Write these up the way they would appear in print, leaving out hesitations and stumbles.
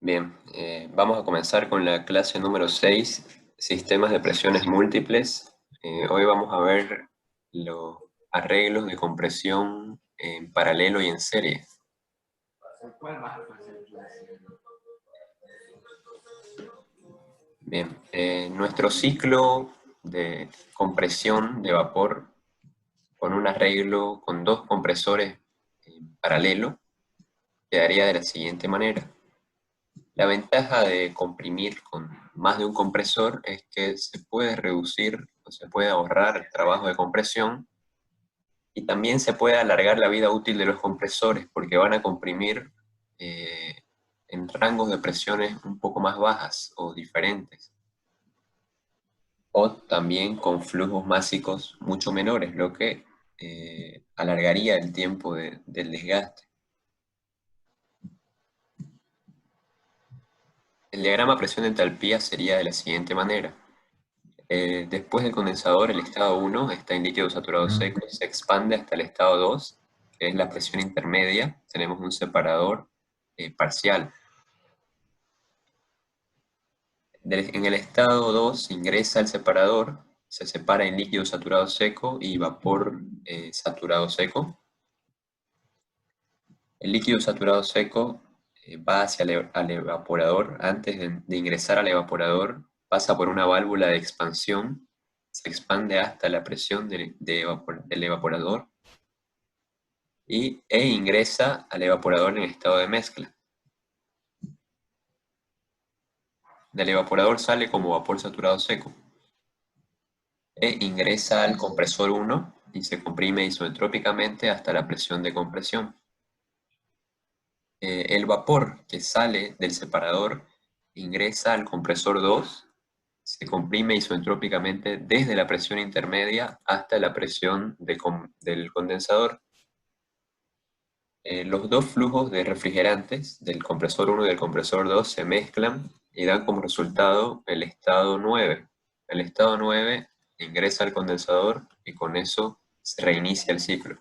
Bien, vamos a comenzar con la clase número 6, sistemas de presiones múltiples. Hoy vamos a ver los arreglos de compresión en paralelo y en serie. Bien, nuestro ciclo de compresión de vapor con un arreglo con dos compresores en paralelo quedaría de la siguiente manera. La ventaja de comprimir con más de un compresor es que se puede reducir o se puede ahorrar el trabajo de compresión y también se puede alargar la vida útil de los compresores porque van a comprimir eh, en rangos de presiones un poco más bajas o diferentes, o también con flujos másicos mucho menores, lo que alargaría el tiempo del desgaste. El diagrama presión-entalpía sería de la siguiente manera. Después del condensador, el estado 1 está en líquido saturado seco, se expande hasta el estado 2, que es la presión intermedia. Tenemos un separador parcial. En el estado 2 ingresa el separador, se separa en líquido saturado seco y vapor saturado seco. El líquido saturado seco va hacia al evaporador. Antes de ingresar al evaporador, pasa por una válvula de expansión, se expande hasta la presión del evaporador e ingresa al evaporador en estado de mezcla. Del evaporador sale como vapor saturado seco e ingresa al compresor 1 y se comprime isotrópicamente hasta la presión de compresión. El vapor que sale del separador ingresa al compresor 2, se comprime isotrópicamente desde la presión intermedia hasta la presión del condensador. Los dos flujos de refrigerantes del compresor 1 y del compresor 2 se mezclan y dan como resultado el estado 9. El estado 9 ingresa al condensador y con eso se reinicia el ciclo.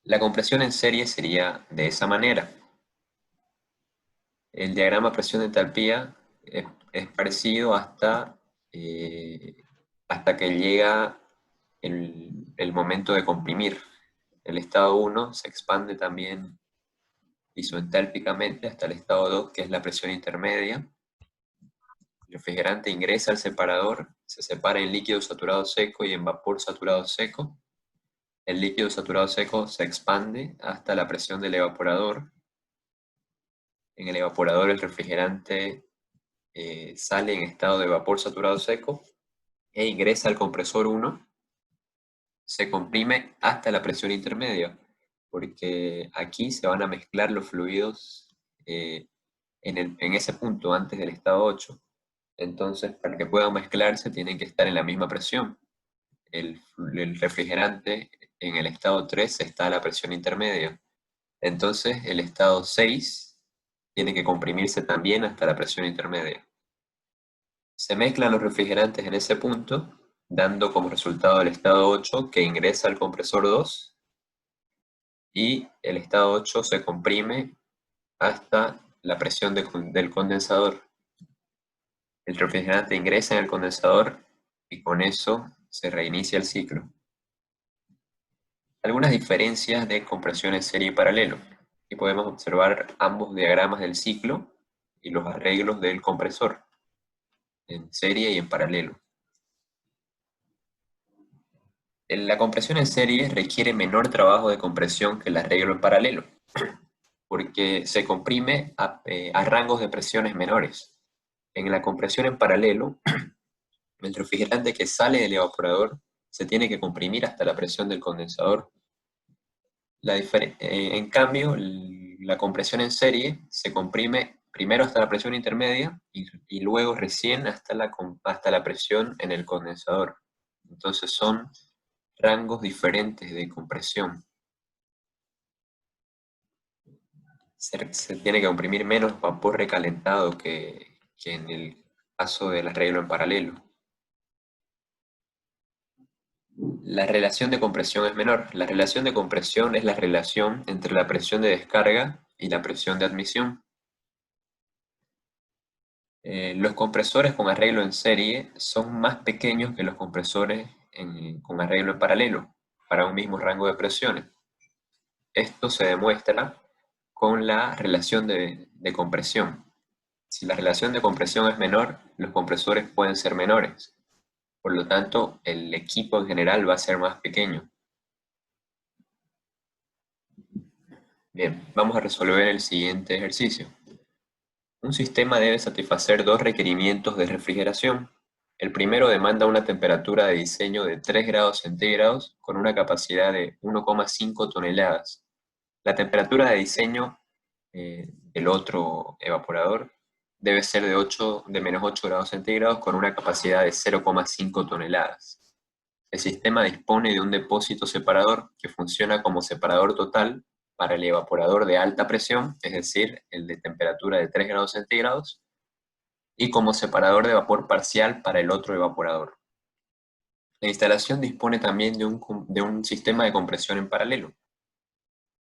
La compresión en serie sería de esa manera. El diagrama presión-entalpía es parecido hasta que llega el momento de comprimir. El estado 1 se expande también isoentálpicamente hasta el estado 2, que es la presión intermedia. El refrigerante ingresa al separador, se separa en líquido saturado seco y en vapor saturado seco. El líquido saturado seco se expande hasta la presión del evaporador. En el evaporador el refrigerante sale en estado de vapor saturado seco e ingresa al compresor 1, se comprime hasta la presión intermedia, porque aquí se van a mezclar los fluidos en ese punto antes del estado 8. Entonces, para que puedan mezclarse tienen que estar en la misma presión. El refrigerante en el estado 3 está a la presión intermedia. Entonces, el estado 6 tiene que comprimirse también hasta la presión intermedia. Se mezclan los refrigerantes en ese punto, dando como resultado el estado 8 que ingresa al compresor 2 y el estado 8 se comprime hasta la presión del condensador. El refrigerante ingresa en el condensador y con eso se reinicia el ciclo. Algunas diferencias de compresión en serie y paralelo. Aquí podemos observar ambos diagramas del ciclo y los arreglos del compresor en serie y en paralelo. La compresión en serie requiere menor trabajo de compresión que el arreglo en paralelo, porque se comprime a rangos de presiones menores. En la compresión en paralelo, el refrigerante que sale del evaporador se tiene que comprimir hasta la presión del condensador. En cambio, la compresión en serie se comprime primero hasta la presión intermedia y luego recién hasta la presión en el condensador. Entonces son rangos diferentes de compresión. Se tiene que comprimir menos vapor recalentado que en el caso del arreglo en paralelo. La relación de compresión es menor. La relación de compresión es la relación entre la presión de descarga y la presión de admisión. Los compresores con arreglo en serie son más pequeños que los compresores con arreglo en paralelo para un mismo rango de presiones. Esto se demuestra con la relación de compresión. Si la relación de compresión es menor, los compresores pueden ser menores. Por lo tanto, el equipo en general va a ser más pequeño. Bien, vamos a resolver el siguiente ejercicio. Un sistema debe satisfacer dos requerimientos de refrigeración. El primero demanda una temperatura de diseño de 3 grados centígrados con una capacidad de 1,5 toneladas. La temperatura de diseño del otro evaporador debe ser de menos 8 grados centígrados con una capacidad de 0,5 toneladas. El sistema dispone de un depósito separador que funciona como separador total para el evaporador de alta presión, es decir, el de temperatura de 3 grados centígrados, y como separador de vapor parcial para el otro evaporador. La instalación dispone también de un sistema de compresión en paralelo.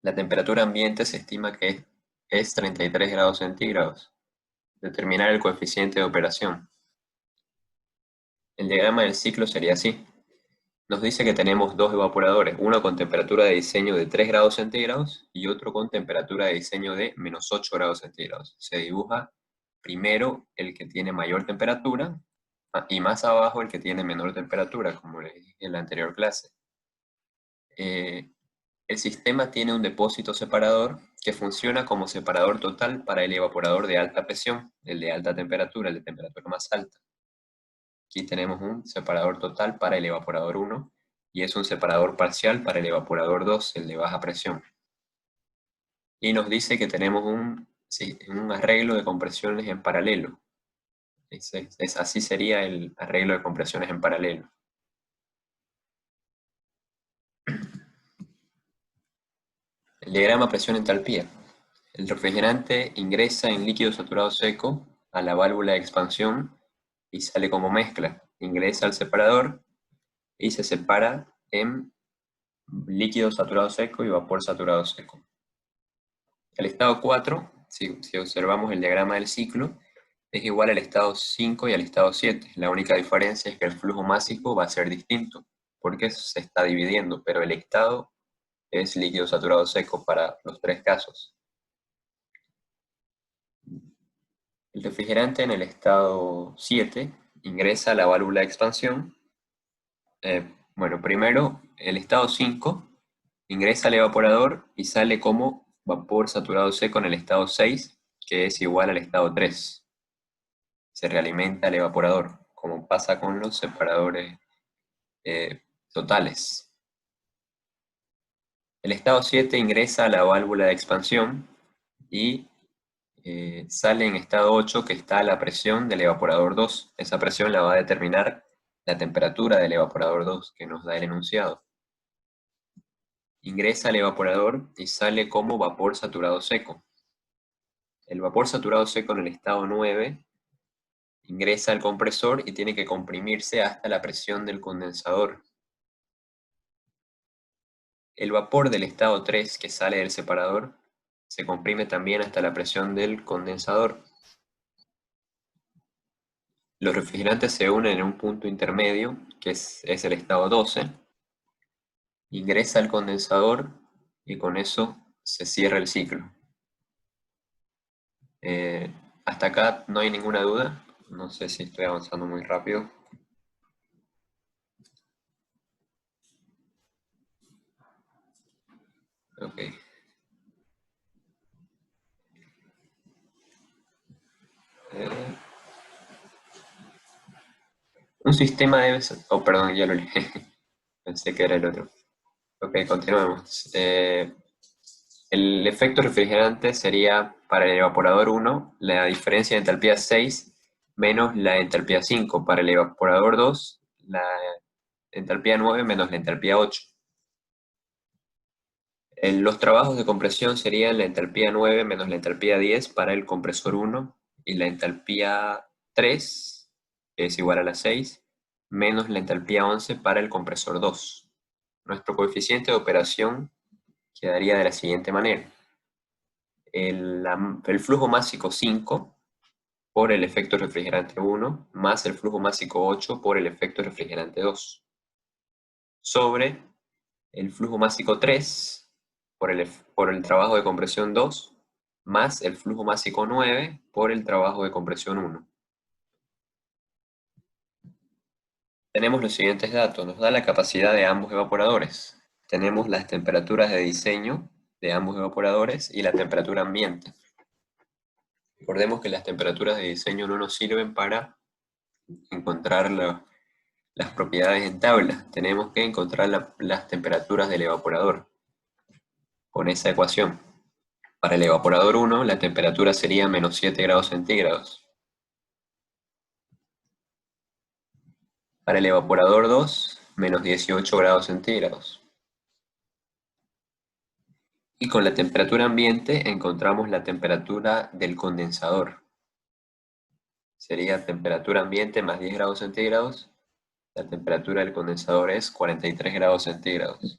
La temperatura ambiente se estima que es 33 grados centígrados. Determinar el coeficiente de operación. El diagrama del ciclo sería así. Nos dice que tenemos dos evaporadores, uno con temperatura de diseño de 3 grados centígrados y otro con temperatura de diseño de menos 8 grados centígrados. Se dibuja primero el que tiene mayor temperatura y más abajo el que tiene menor temperatura, como les dije en la anterior clase. El sistema tiene un depósito separador que funciona como separador total para el evaporador de alta presión, el de alta temperatura, el de temperatura más alta. Aquí tenemos un separador total para el evaporador 1 y es un separador parcial para el evaporador 2, el de baja presión. Y nos dice que tenemos un arreglo de compresiones en paralelo. Así sería el arreglo de compresiones en paralelo. El diagrama presión-entalpía. El refrigerante ingresa en líquido saturado seco a la válvula de expansión y sale como mezcla. Ingresa al separador y se separa en líquido saturado seco y vapor saturado seco. El estado 4, si observamos el diagrama del ciclo, es igual al estado 5 y al estado 7. La única diferencia es que el flujo másico va a ser distinto, porque se está dividiendo, pero el estado es líquido saturado seco para los tres casos. El refrigerante en el estado 7 ingresa a la válvula de expansión. Bueno, primero el estado 5 ingresa al evaporador y sale como vapor saturado seco en el estado 6, que es igual al estado 3. Se realimenta el evaporador, como pasa con los separadores totales. El estado 7 ingresa a la válvula de expansión y sale en estado 8, que está a la presión del evaporador 2. Esa presión la va a determinar la temperatura del evaporador 2 que nos da el enunciado. Ingresa al evaporador y sale como vapor saturado seco. El vapor saturado seco en el estado 9 ingresa al compresor y tiene que comprimirse hasta la presión del condensador. El vapor del estado 3 que sale del separador se comprime también hasta la presión del condensador. Los refrigerantes se unen en un punto intermedio, que es el estado 12. Ingresa al condensador y con eso se cierra el ciclo. Hasta acá no hay ninguna duda. No sé si estoy avanzando muy rápido. Ok. Un sistema debe ser... Oh, perdón, ya lo leí. Pensé que era el otro. Ok, continuemos. El efecto refrigerante sería para el evaporador 1 la diferencia de entalpía 6 menos la entalpía 5. Para el evaporador 2, la entalpía 9 menos la entalpía 8. Los trabajos de compresión serían la entalpía 9 menos la entalpía 10 para el compresor 1 y la entalpía 3, que es igual a la 6, menos la entalpía 11 para el compresor 2. Nuestro coeficiente de operación quedaría de la siguiente manera. el flujo másico 5 por el efecto refrigerante 1, más el flujo másico 8 por el efecto refrigerante 2, sobre el flujo másico 3 por el trabajo de compresión 2, más el flujo másico 9 por el trabajo de compresión 1. Tenemos los siguientes datos. Nos da la capacidad de ambos evaporadores. Tenemos las temperaturas de diseño de ambos evaporadores y la temperatura ambiente. Recordemos que las temperaturas de diseño no nos sirven para encontrar las propiedades en tabla. Tenemos que encontrar las temperaturas del evaporador con esa ecuación. Para el evaporador 1, la temperatura sería menos 7 grados centígrados. Para el evaporador 2, menos 18 grados centígrados. Y con la temperatura ambiente encontramos la temperatura del condensador. Sería temperatura ambiente más 10 grados centígrados. La temperatura del condensador es 43 grados centígrados.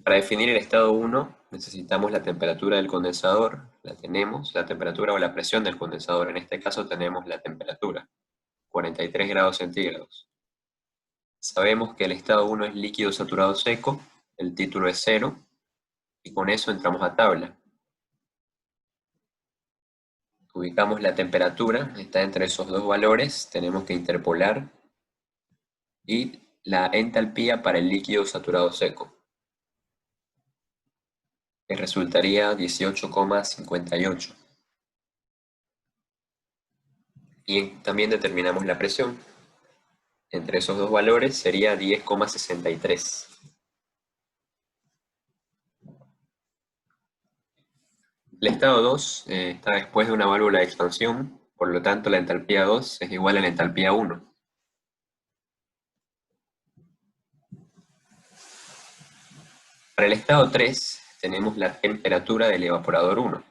Para definir el estado 1 necesitamos la temperatura del condensador, la tenemos, la temperatura o la presión del condensador, en este caso tenemos la temperatura, 43 grados centígrados. Sabemos que el estado 1 es líquido saturado seco, el título es 0, y con eso entramos a tabla. Ubicamos la temperatura, está entre esos dos valores, tenemos que interpolar, y la entalpía para el líquido saturado seco, que resultaría 18,58. Y también determinamos la presión. Entre esos dos valores sería 10,63. El estado 2 está después de una válvula de expansión, por lo tanto la entalpía 2 es igual a la entalpía 1. Para el estado 3 tenemos la temperatura del evaporador 1.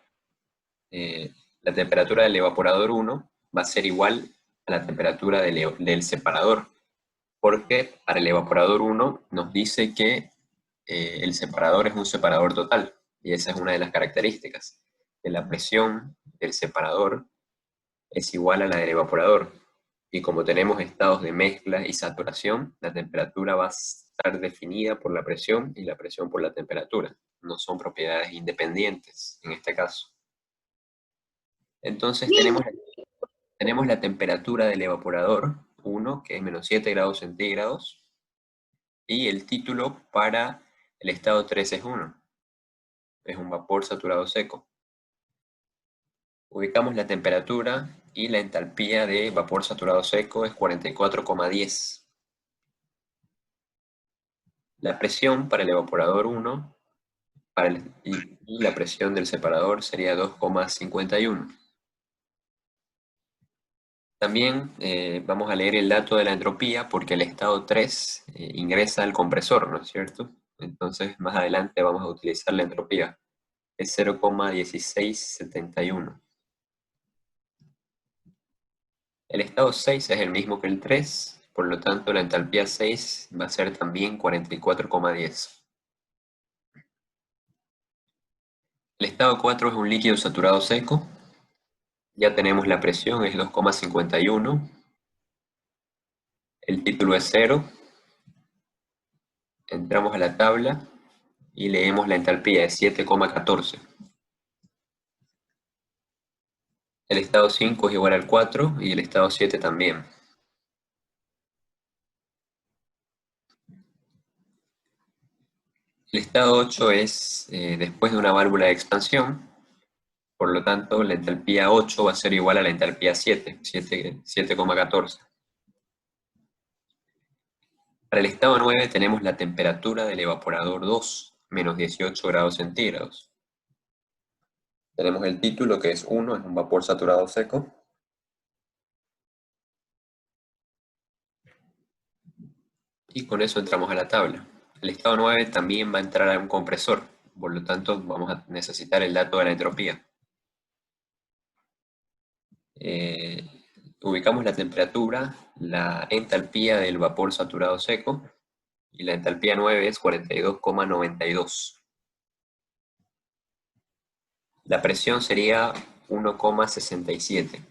La temperatura del evaporador 1 va a ser igual a la temperatura del separador, porque para el evaporador 1 nos dice que el separador es un separador total, y esa es una de las características, que la presión del separador es igual a la del evaporador, y como tenemos estados de mezcla y saturación, la temperatura va a estar definida por la presión y la presión por la temperatura, no son propiedades independientes en este caso. Entonces tenemos la temperatura del evaporador 1, que es menos 7 grados centígrados, y el título para el estado 3 es 1. Es un vapor saturado seco. Ubicamos la temperatura y la entalpía de vapor saturado seco es 44,10. La presión para el evaporador 1 y la presión del separador sería 2,51. También vamos a leer el dato de la entropía porque el estado 3 ingresa al compresor, ¿no es cierto? Entonces más adelante vamos a utilizar la entropía. Es 0,1671. El estado 6 es el mismo que el 3, por lo tanto la entalpía 6 va a ser también 44,10. El estado 4 es un líquido saturado seco. Ya tenemos la presión, es 2,51. El título es 0. Entramos a la tabla y leemos la entalpía, es 7,14. El estado 5 es igual al 4 y el estado 7 también. El estado 8 es después de una válvula de expansión, por lo tanto la entalpía 8 va a ser igual a la entalpía 7, 7,14. Para el estado 9 tenemos la temperatura del evaporador 2, menos 18 grados centígrados. Tenemos el título que es 1, es un vapor saturado seco. Y con eso entramos a la tabla. El estado 9 también va a entrar a un compresor, por lo tanto vamos a necesitar el dato de la entropía. Ubicamos la temperatura, la entalpía del vapor saturado seco, y la entalpía 9 es 42,92. La presión sería 1,67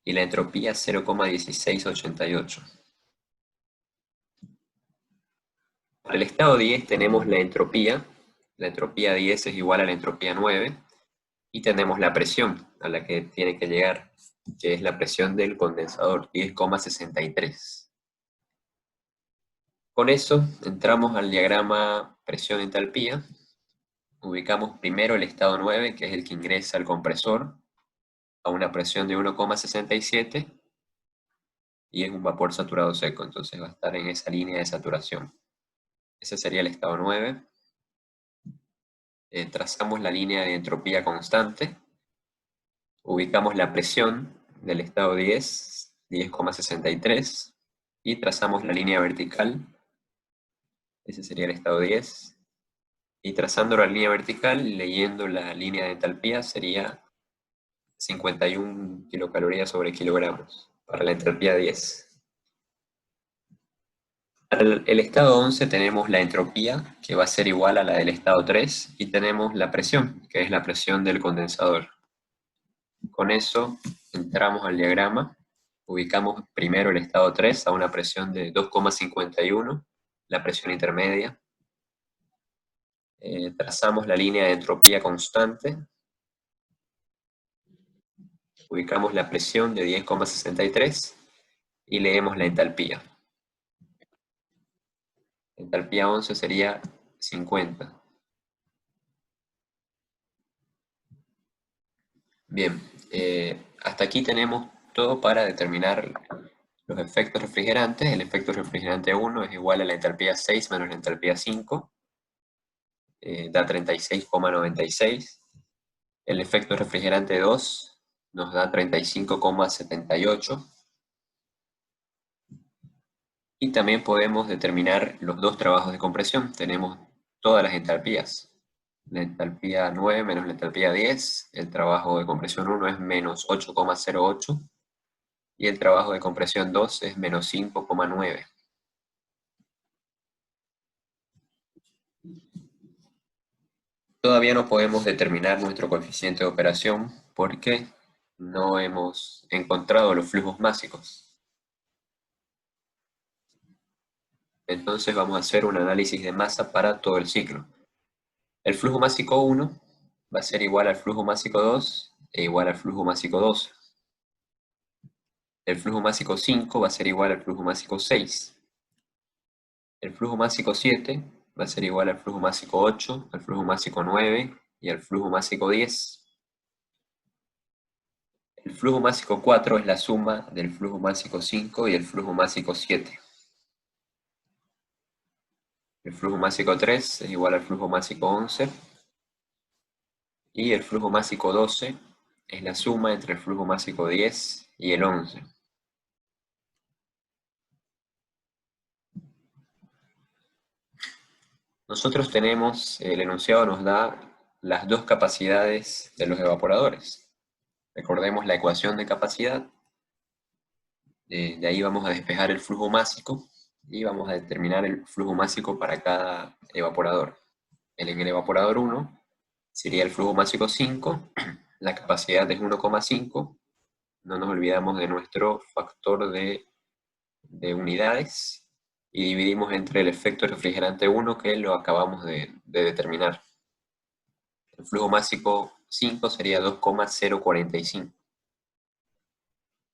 y la entropía 0,1688. Para el estado 10 tenemos la entropía 10 es igual a la entropía 9, y tenemos la presión a la que tiene que llegar, que es la presión del condensador, 10,63. Con eso entramos al diagrama presión-entalpía, ubicamos primero el estado 9, que es el que ingresa al compresor, a una presión de 1,67, y es un vapor saturado seco, entonces va a estar en esa línea de saturación. Ese sería el estado 9. Trazamos la línea de entropía constante, ubicamos la presión del estado 10, 10,63, y trazamos la línea vertical, ese sería el estado 10, y trazando la línea vertical, leyendo la línea de entalpía, sería 51 kilocalorías sobre kilogramos, para la entalpía 10. Para el estado 11 tenemos la entropía, que va a ser igual a la del estado 3, y tenemos la presión, que es la presión del condensador. Con eso entramos al diagrama, ubicamos primero el estado 3 a una presión de 2,51, la presión intermedia. Trazamos la línea de entropía constante, ubicamos la presión de 10,63 y leemos la entalpía. Entalpía 11 sería 50. Bien, hasta aquí tenemos todo para determinar los efectos refrigerantes. El efecto refrigerante 1 es igual a la entalpía 6 menos la entalpía 5, da 36,96. El efecto refrigerante 2 nos da 35,78. Y también podemos determinar los dos trabajos de compresión. Tenemos todas las entalpías. La entalpía 9 menos la entalpía 10, el trabajo de compresión 1 es menos 8,08 y el trabajo de compresión 2 es menos 5,9. Todavía no podemos determinar nuestro coeficiente de operación porque no hemos encontrado los flujos másicos. Entonces vamos a hacer un análisis de masa para todo el ciclo. El flujo másico 1 va a ser igual al flujo másico 2 e igual al flujo másico 12. El flujo másico 5 va a ser igual al flujo másico 6. El flujo másico 7 va a ser igual al flujo másico 8, al flujo másico 9 y al flujo másico 10. El flujo másico 4 es la suma del flujo másico 5 y el flujo másico 7. El flujo másico 3 es igual al flujo másico 11. Y el flujo másico 12 es la suma entre el flujo másico 10 y el 11. Nosotros tenemos, el enunciado nos da las dos capacidades de los evaporadores. Recordemos la ecuación de capacidad. De ahí vamos a despejar el flujo másico y vamos a determinar el flujo másico para cada evaporador. En el evaporador 1 sería el flujo másico 5, la capacidad es 1,5. No nos olvidamos de nuestro factor de unidades y dividimos entre el efecto refrigerante 1 que lo acabamos de determinar. El flujo másico 5 sería 2,045.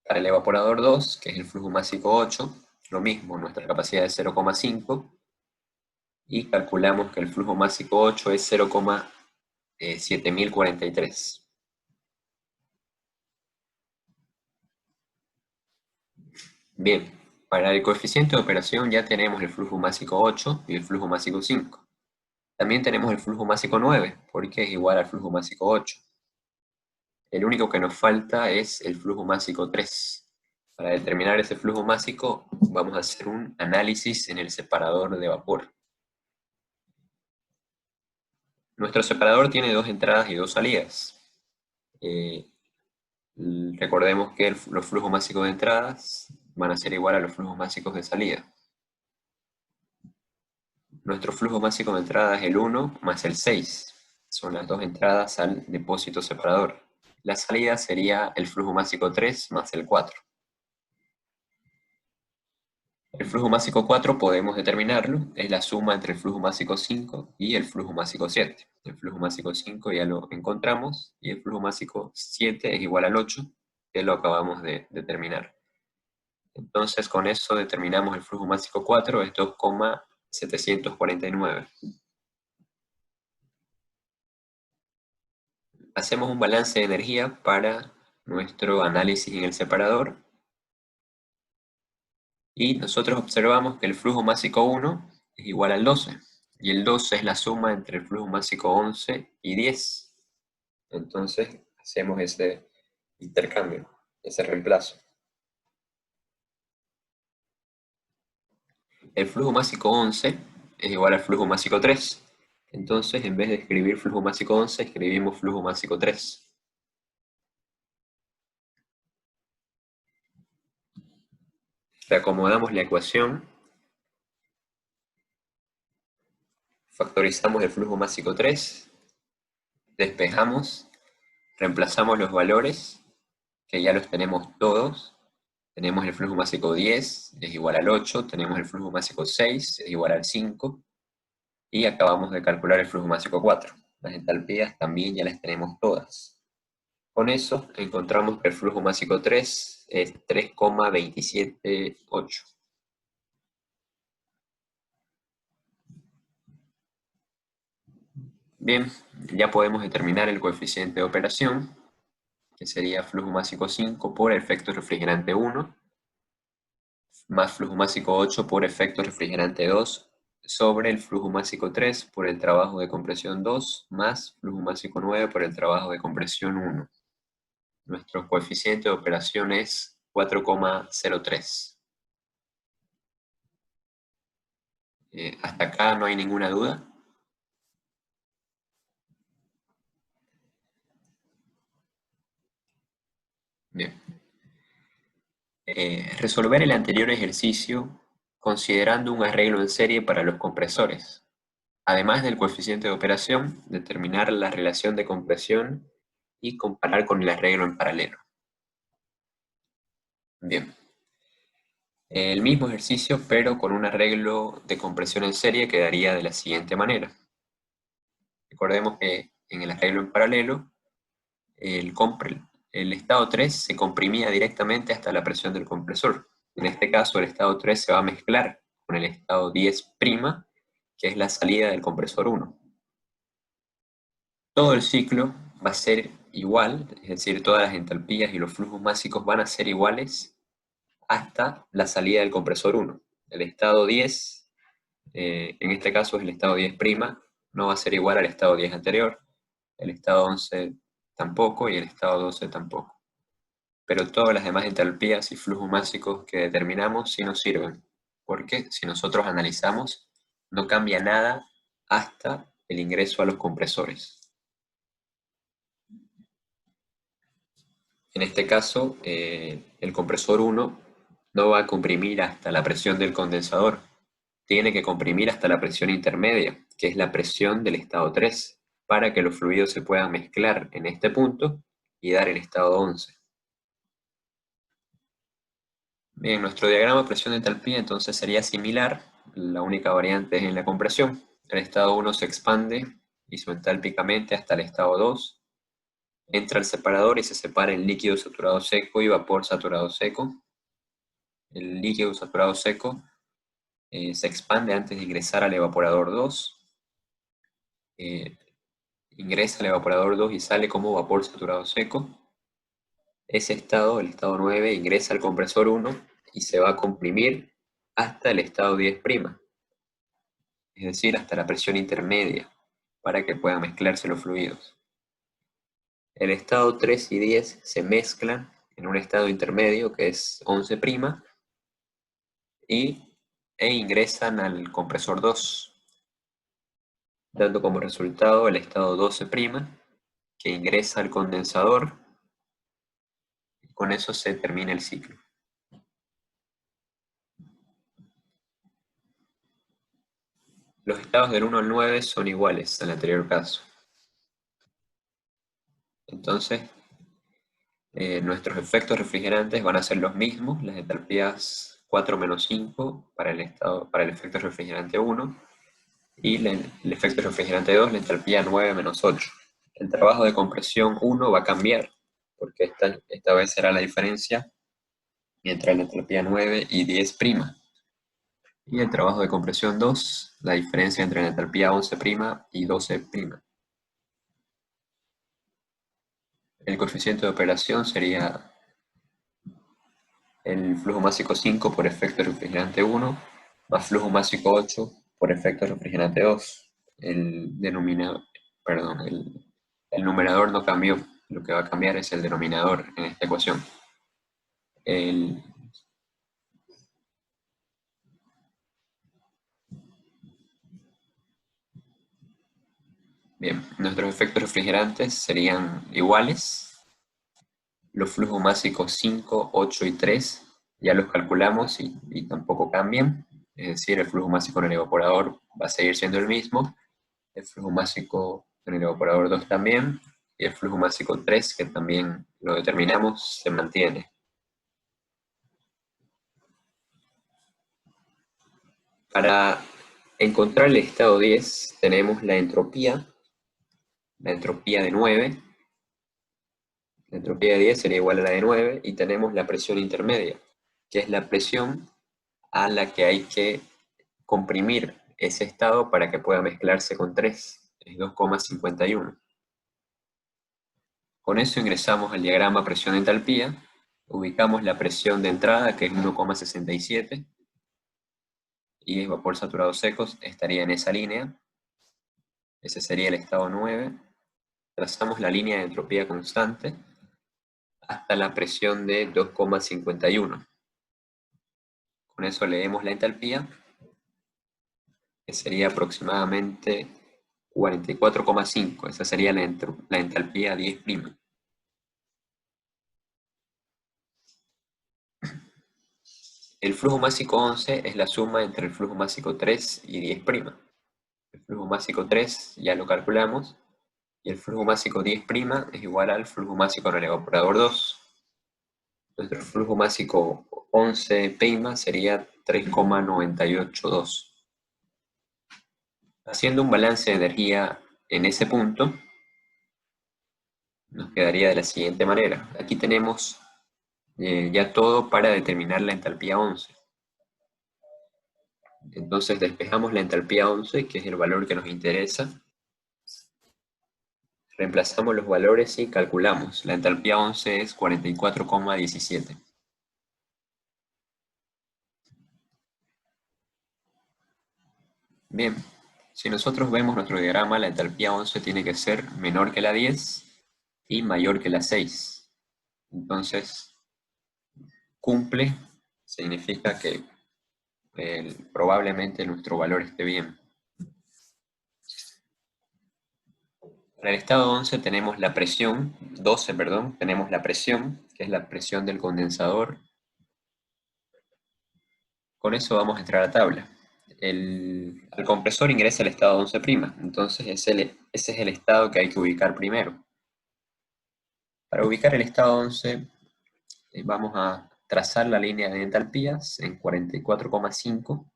Para el evaporador 2, que es el flujo másico 8, lo mismo, nuestra capacidad es 0,5 y calculamos que el flujo másico 8 es 0,7043. Bien, para el coeficiente de operación ya tenemos el flujo másico 8 y el flujo másico 5. También tenemos el flujo másico 9, porque es igual al flujo másico 8. El único que nos falta es el flujo másico 3. Para determinar ese flujo másico vamos a hacer un análisis en el separador de vapor. Nuestro separador tiene dos entradas y dos salidas. Recordemos que los flujos máxicos de entradas van a ser igual a los flujos máxicos de salida. Nuestro flujo máxico de entrada es el 1 más el 6. Son las dos entradas al depósito separador. La salida sería el flujo máxico 3 más el 4. El flujo máxico 4 podemos determinarlo, es la suma entre el flujo máxico 5 y el flujo máxico 7. El flujo máxico 5 ya lo encontramos y el flujo máxico 7 es igual al 8, que lo acabamos de determinar. Entonces con eso determinamos el flujo máxico 4, es 2,749. Hacemos un balance de energía para nuestro análisis en el separador. Y nosotros observamos que el flujo másico 1 es igual al 12. Y el 12 es la suma entre el flujo másico 11 y 10. Entonces hacemos ese intercambio, ese reemplazo. El flujo másico 11 es igual al flujo másico 3. Entonces, en vez de escribir flujo másico 11, escribimos flujo másico 3. Reacomodamos la ecuación, factorizamos el flujo másico 3, despejamos, reemplazamos los valores, que ya los tenemos todos. Tenemos el flujo másico 10, es igual al 8, tenemos el flujo másico 6, es igual al 5, y acabamos de calcular el flujo másico 4. Las entalpías también ya las tenemos todas. Con eso encontramos que el flujo másico 3 es 3,278. Bien, ya podemos determinar el coeficiente de operación, que sería flujo másico 5 por efecto refrigerante 1, más flujo másico 8 por efecto refrigerante 2, sobre el flujo másico 3 por el trabajo de compresión 2, más flujo másico 9 por el trabajo de compresión 1. Nuestro coeficiente de operación es 4,03. ¿Hasta acá no hay ninguna duda? Bien. Resolver el anterior ejercicio considerando un arreglo en serie para los compresores. Además del coeficiente de operación, determinar la relación de compresión y comparar con el arreglo en paralelo. Bien. El mismo ejercicio, pero con un arreglo de compresión en serie, quedaría de la siguiente manera. Recordemos que en el arreglo en paralelo, el estado 3 se comprimía directamente hasta la presión del compresor. En este caso, el estado 3 se va a mezclar con el estado 10', que es la salida del compresor 1. Todo el ciclo va a ser igual, es decir, todas las entalpías y los flujos máxicos van a ser iguales hasta la salida del compresor 1. El estado 10, en este caso es el estado 10', no va a ser igual al estado 10 anterior, el estado 11 tampoco y el estado 12 tampoco. Pero todas las demás entalpías y flujos máxicos que determinamos sí nos sirven, porque si nosotros analizamos, no cambia nada hasta el ingreso a los compresores. En este caso, el compresor 1 no va a comprimir hasta la presión del condensador, tiene que comprimir hasta la presión intermedia, que es la presión del estado 3, para que los fluidos se puedan mezclar en este punto y dar el estado 11. Bien, nuestro diagrama de presión de entalpía entonces sería similar, la única variante es en la compresión. El estado 1 se expande isoentálpicamente hasta el estado 2, entra al separador y se separa en líquido saturado seco y vapor saturado seco. El líquido saturado seco se expande antes de ingresar al evaporador 2, ingresa al evaporador 2 y sale como vapor saturado seco. Ese estado, el estado 9, ingresa al compresor 1 y se va a comprimir hasta el estado 10', es decir, hasta la presión intermedia, para que puedan mezclarse los fluidos. El estado 3 y 10 se mezclan en un estado intermedio que es 11', e ingresan al compresor 2, dando como resultado el estado 12', que ingresa al condensador, y con eso se termina el ciclo. Los estados del 1 al 9 son iguales al anterior caso. Entonces, nuestros efectos refrigerantes van a ser los mismos, las entalpías 4 menos 5 para el efecto refrigerante 1, y el efecto refrigerante 2, la entalpía 9 menos 8. El trabajo de compresión 1 va a cambiar, porque esta vez será la diferencia entre la entalpía 9 y 10'. Y el trabajo de compresión 2, la diferencia entre la entalpía 11' y 12'. El coeficiente de operación sería el flujo másico 5 por efecto refrigerante 1, más flujo másico 8 por efecto refrigerante 2. El numerador no cambió, lo que va a cambiar es el denominador en esta ecuación. Bien, nuestros efectos refrigerantes serían iguales. Los flujos másicos 5, 8 y 3 ya los calculamos y tampoco cambian. Es decir, el flujo másico en el evaporador va a seguir siendo el mismo. El flujo másico en el evaporador 2 también. Y el flujo másico 3, que también lo determinamos, se mantiene. Para encontrar el estado 10 tenemos la entropía de 9. La entropía de 10 sería igual a la de 9 y tenemos la presión intermedia, que es la presión a la que hay que comprimir ese estado para que pueda mezclarse con 3, es 2,51. Con eso ingresamos al diagrama presión-entalpía, ubicamos la presión de entrada, que es 1,67, y es vapor saturado secos, estaría en esa línea. Ese sería el estado 9. Trazamos la línea de entropía constante hasta la presión de 2,51. Con eso leemos la entalpía, que sería aproximadamente 44,5. Esa sería la entalpía 10'. El flujo másico 11 es la suma entre el flujo másico 3 y 10'. El flujo másico 3 ya lo calculamos, y el flujo másico 10' es igual al flujo másico en el evaporador 2. Nuestro flujo másico 11' sería 3,982. Haciendo un balance de energía en ese punto, nos quedaría de la siguiente manera. Aquí tenemos ya todo para determinar la entalpía 11. Entonces despejamos la entalpía 11, que es el valor que nos interesa. Reemplazamos los valores y calculamos. La entalpía 11 es 44,17. Bien, si nosotros vemos nuestro diagrama, la entalpía 11 tiene que ser menor que la 10 y mayor que la 6. Entonces, cumple, significa que probablemente nuestro valor esté bien. Para el estado 11 tenemos la presión, 12, perdón, tenemos la presión, que es la presión del condensador. Con eso vamos a entrar a la tabla. Al compresor ingresa el estado 11', entonces ese es el estado que hay que ubicar primero. Para ubicar el estado 11, vamos a trazar la línea de entalpías en 44,5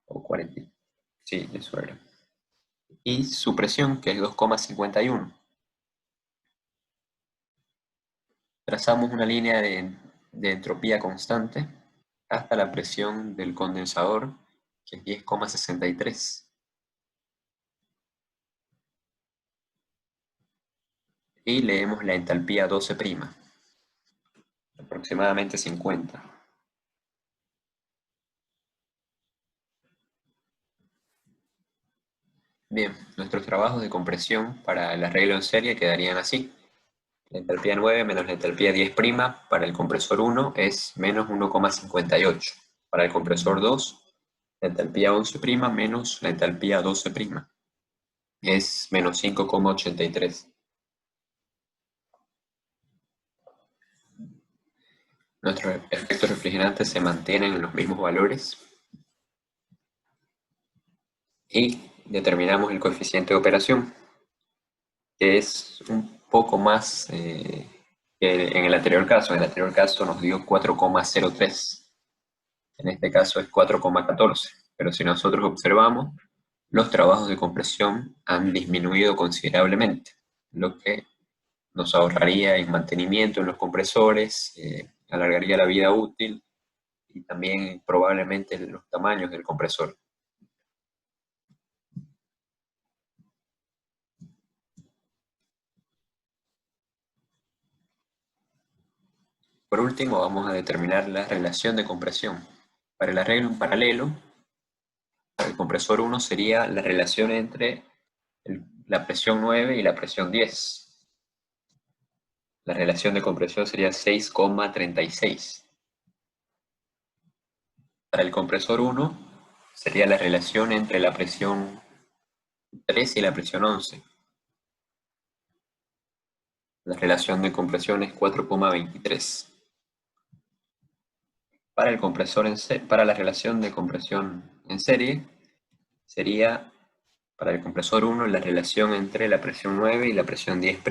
o 40, sí, eso era. Y su presión, que es 2,51. Trazamos una línea de entropía constante hasta la presión del condensador, que es 10,63. Y leemos la entalpía 12', aproximadamente 50. Bien, nuestros trabajos de compresión para el arreglo en serie quedarían así. La entalpía 9 menos la entalpía 10' para el compresor 1 es menos 1,58. Para el compresor 2, la entalpía 11' menos la entalpía 12' es menos 5,83. Nuestros efectos refrigerantes se mantienen en los mismos valores. y determinamos el coeficiente de operación, que es un poco más que en el anterior caso. En el anterior caso nos dio 4,03. En este caso es 4,14. Pero si nosotros observamos, los trabajos de compresión han disminuido considerablemente, lo que nos ahorraría en mantenimiento en los compresores, alargaría la vida útil y también probablemente los tamaños del compresor. Por último, vamos a determinar la relación de compresión. Para el arreglo en paralelo, para el compresor 1 sería la relación entre la presión 9 y la presión 10. La relación de compresión sería 6,36. Para el compresor 1 sería la relación entre la presión 3 y la presión 11. La relación de compresión es 4,23. Para el compresor para la relación de compresión en serie, sería para el compresor 1 la relación entre la presión 9 y la presión 10',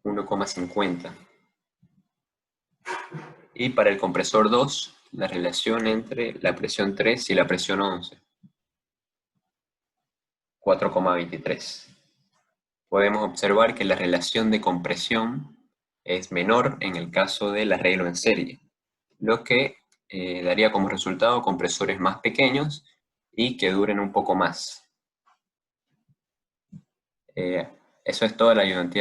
1,50. Y para el compresor 2, la relación entre la presión 3 y la presión 11, 4,23. Podemos observar que la relación de compresión es menor en el caso del arreglo en serie, lo que daría como resultado compresores más pequeños y que duren un poco más. Eso es toda la ayudantía.